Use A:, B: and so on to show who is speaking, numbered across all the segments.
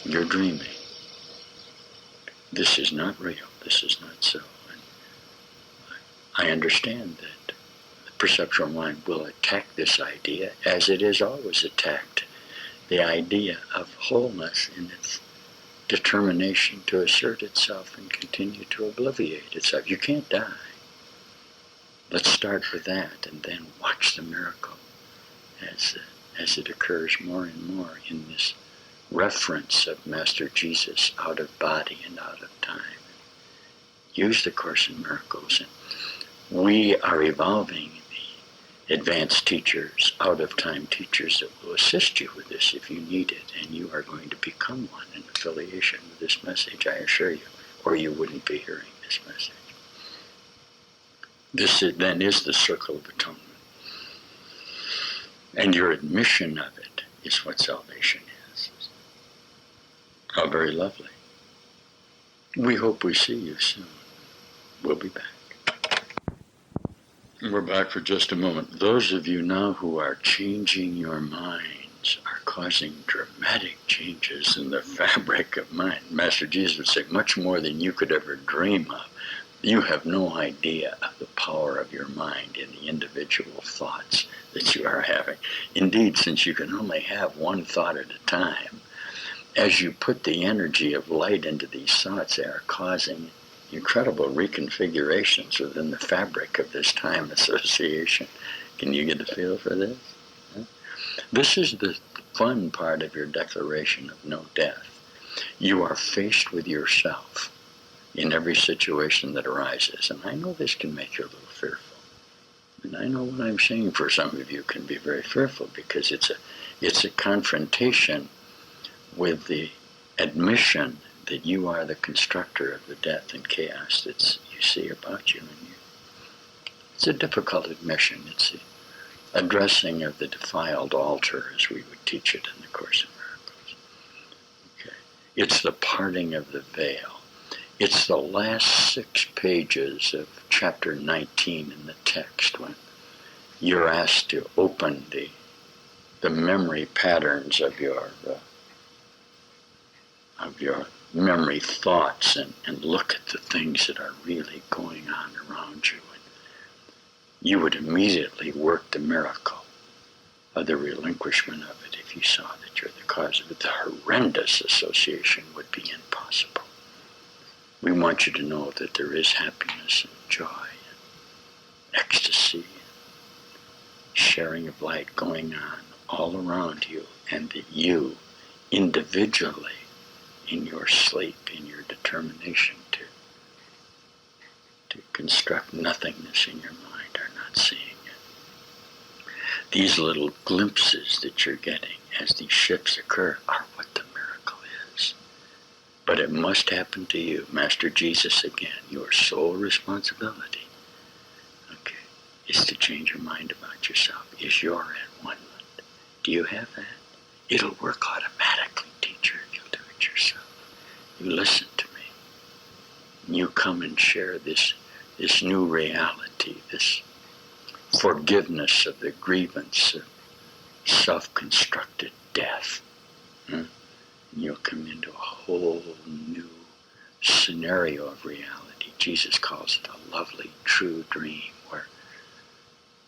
A: You're dreaming. This is not real. This is not so. And I understand that the perceptual mind will attack this idea as it has always attacked the idea of wholeness in its determination to assert itself and continue to obliviate itself. You can't die. Let's start with that and then watch the miracle as it occurs more and more in this reference of Master Jesus out of body and out of time. Use the Course in Miracles. And we are evolving the advanced teachers, out-of-time teachers that will assist you with this if you need it, and you are going to become one in affiliation with this message, I assure you, or you wouldn't be hearing this message. This then is the circle of atonement. And your admission of it is what salvation is. How very lovely. We hope we see you soon. We'll be back. We're back for just a moment. Those of you now who are changing your minds are causing dramatic changes in the fabric of mind. Master Jesus would say, much more than you could ever dream of. You have no idea of the power of your mind in the individual thoughts that you are having. Indeed, since you can only have one thought at a time, as you put the energy of light into these thoughts, they are causing incredible reconfigurations within the fabric of this time association. Can you get a feel for this? Huh? This is the fun part of your declaration of no death. You are faced with yourself in every situation that arises. And I know this can make you a little fearful. And I know what I'm saying for some of you can be very fearful because it's a confrontation with the admission that you are the constructor of the death and chaos that you see about you. And it's a difficult admission. It's the addressing of the defiled altar, as we would teach it in the Course in Miracles. Okay. It's the parting of the veil. It's the last 6 pages of chapter 19 in the text when you're asked to open the memory patterns of your memory thoughts and look at the things that are really going on around you. And you would immediately work the miracle of the relinquishment of it if you saw that you're the cause of it. The horrendous association would be impossible. We want you to know that there is happiness and joy and ecstasy and sharing of light going on all around you, and that you individually in your sleep, in your determination to construct nothingness in your mind are not seeing it. These little glimpses that you're getting as these shifts occur are what the miracle is. But it must happen to you. Master Jesus, again, your sole responsibility, okay, is to change your mind about yourself. Is your at-one-ment. Do you have that? It'll work automatically, teacher, if you'll do it yourself. You listen to me. You come and share this new reality, this forgiveness of the grievance of self-constructed death. You'll come into a whole new scenario of reality. Jesus calls it a lovely, true dream where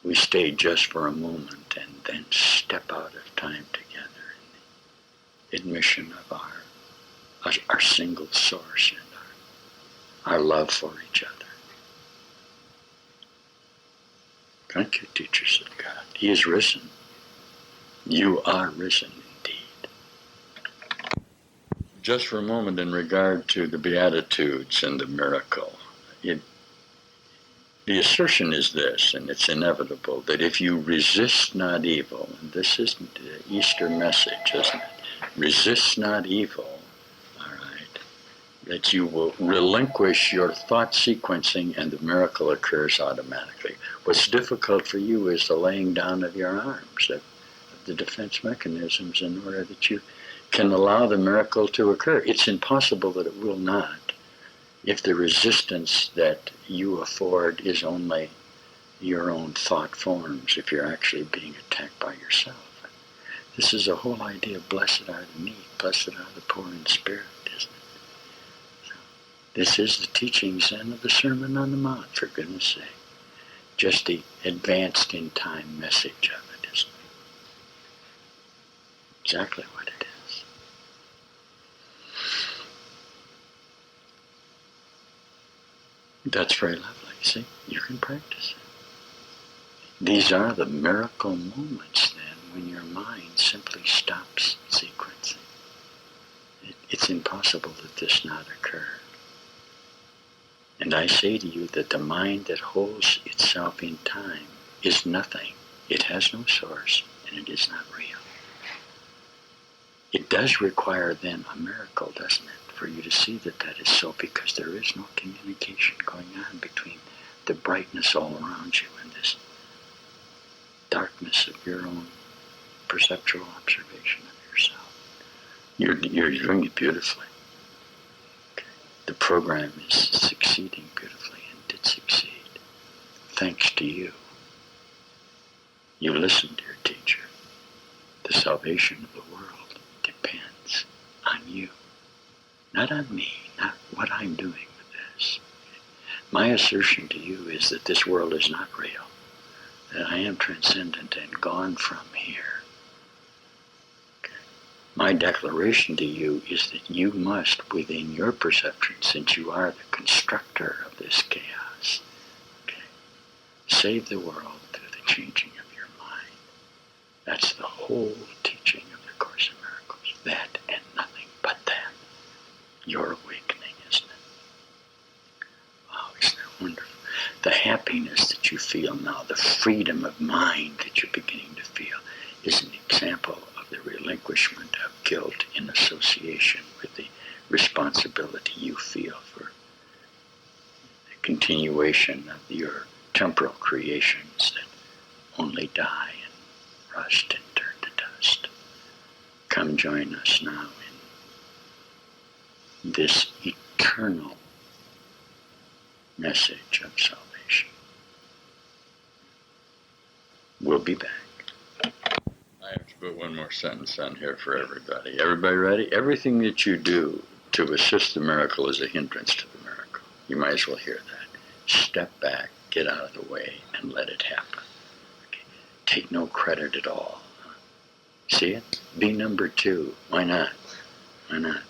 A: we stay just for a moment and then step out of time together in the admission of our single source and our love for each other. Thank you, teachers of God. He is risen. You are risen indeed. Just for a moment in regard to the Beatitudes and the miracle, the assertion is this, and it's inevitable, that if you resist not evil, and this is the Easter message, isn't it? Resist not evil, all right, that you will relinquish your thought sequencing and the miracle occurs automatically. What's difficult for you is the laying down of your arms, of the defense mechanisms in order that you can allow the miracle to occur. It's impossible that it will not if the resistance that you afford is only your own thought forms, if you're actually being attacked by yourself. This is the whole idea of blessed are the meek, blessed are the poor in spirit, isn't it? So, this is the teachings then of the Sermon on the Mount, for goodness sake. Just the advanced in time message of it, isn't it? Exactly what it is. That's very lovely. See, you can practice it. These are the miracle moments then when your mind simply stops sequencing. It's impossible that this not occur. And I say to you that the mind that holds itself in time is nothing. It has no source, and it is not real. It does require then a miracle, doesn't it, for you to see that that is so, because there is no communication going on between the brightness all around you and this darkness of your own perceptual observation of yourself. You're doing it beautifully. Okay. The program is succeeding beautifully and did succeed. Thanks to you. You listened to your teacher. The salvation of the world depends on you. Not on me, not what I'm doing with this. My assertion to you is that this world is not real, that I am transcendent and gone from here. Okay. My declaration to you is that you must, within your perception, since you are the constructor of this chaos, okay, save the world through the changing of your mind. That's the whole teaching of the Course in Miracles. That and nothing but that. Your awakening, isn't it? Wow, isn't that wonderful? The happiness that you feel now, the freedom of mind that you're beginning to feel, is an example of the relinquishment of guilt in association with the responsibility you feel for the continuation of your temporal creations that only die and rust and turn to dust. Come join us now in this eternal message of salvation. We'll be back. I have to put one more sentence on here for everybody. Everybody ready? Everything that you do to assist the miracle is a hindrance to the miracle. You might as well hear that. Step back, get out of the way, and let it happen. Okay. Take no credit at all. See it? Be number two. Why not? Why not?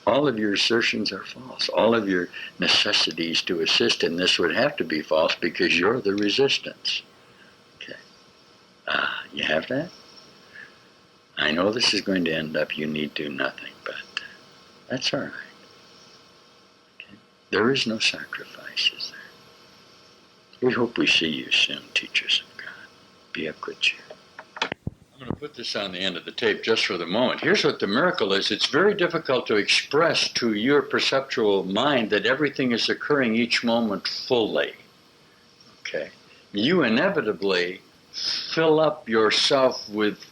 A: All of your assertions are false. All of your necessities to assist in this would have to be false because you're the resistance. Okay. You have that? I know this is going to end up you need do nothing, but that's all right. Okay. There is no sacrifice, is there? We hope we see you soon, teachers of God. Be of good cheer. I'm going to put this on the end of the tape just for the moment. Here's what the miracle is. It's very difficult to express to your perceptual mind that everything is occurring each moment fully. Okay? You inevitably fill up yourself with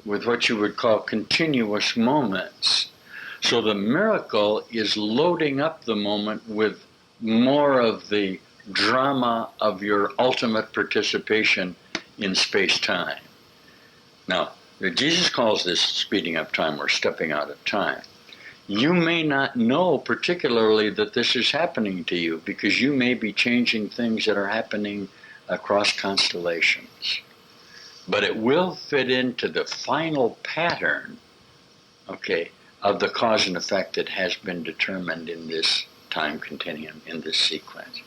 A: what you would call continuous moments. So the miracle is loading up the moment with more of the drama of your ultimate participation in space-time. Now, Jesus calls this speeding up time or stepping out of time. You may not know particularly that this is happening to you because you may be changing things that are happening across constellations. But it will fit into the final pattern, okay, of the cause and effect that has been determined in this time continuum, in this sequence.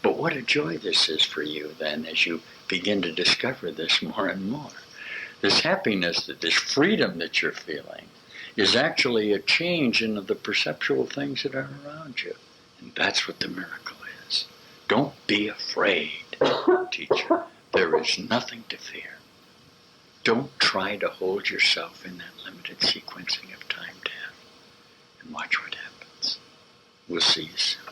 A: But what a joy this is for you then as you begin to discover this more and more. This happiness, this freedom that you're feeling is actually a change in the perceptual things that are around you. And that's what the miracle is. Don't be afraid, teacher. There is nothing to fear. Don't try to hold yourself in that limited sequencing of time-death. And watch what happens. We'll see you soon.